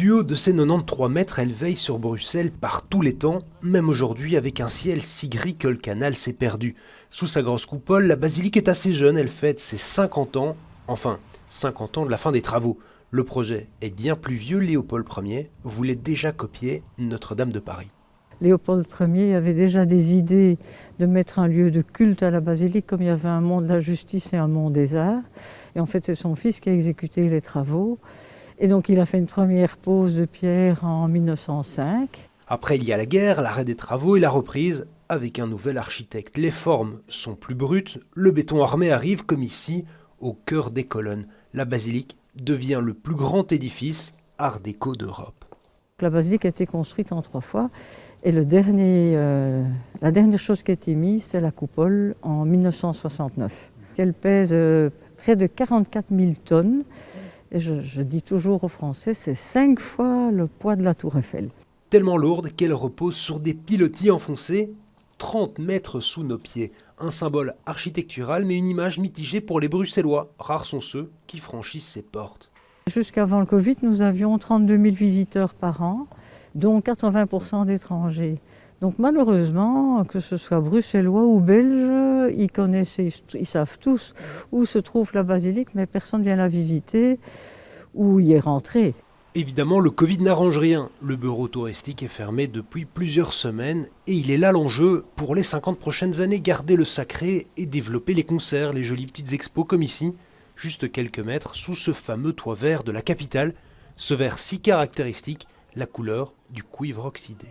Du haut de ses 93 mètres, elle veille sur Bruxelles par tous les temps, même aujourd'hui avec un ciel si gris que le canal s'est perdu. Sous sa grosse coupole, la basilique est assez jeune, elle fête ses 50 ans, enfin 50 ans de la fin des travaux. Le projet est bien plus vieux, Léopold Ier voulait déjà copier Notre-Dame de Paris. Léopold Ier avait déjà des idées de mettre un lieu de culte à la basilique, comme il y avait un mont de la justice et un mont des arts. Et en fait, c'est son fils qui a exécuté les travaux. Et donc, il a fait une première pose de pierre en 1905. Après, il y a la guerre, l'arrêt des travaux et la reprise avec un nouvel architecte. Les formes sont plus brutes, le béton armé arrive, comme ici, au cœur des colonnes. La basilique devient le plus grand édifice art déco d'Europe. La basilique a été construite en 3 fois. Et la dernière chose qui a été mise, c'est la coupole en 1969. Elle pèse près de 44 000 tonnes. Et je dis toujours aux Français, c'est 5 fois le poids de la Tour Eiffel. Tellement lourde qu'elle repose sur des pilotis enfoncés 30 mètres sous nos pieds. Un symbole architectural, mais une image mitigée pour les Bruxellois. Rares sont ceux qui franchissent ses portes. Jusqu'avant le Covid, nous avions 32 000 visiteurs par an, dont 80% d'étrangers. Donc malheureusement, que ce soit bruxellois ou belges, ils savent tous où se trouve la basilique, mais personne ne vient la visiter ou y est rentré. Évidemment, le Covid n'arrange rien. Le bureau touristique est fermé depuis plusieurs semaines et il est là l'enjeu pour les 50 prochaines années, garder le sacré et développer les concerts, les jolies petites expos comme ici, juste quelques mètres sous ce fameux toit vert de la capitale, ce vert si caractéristique, la couleur du cuivre oxydé.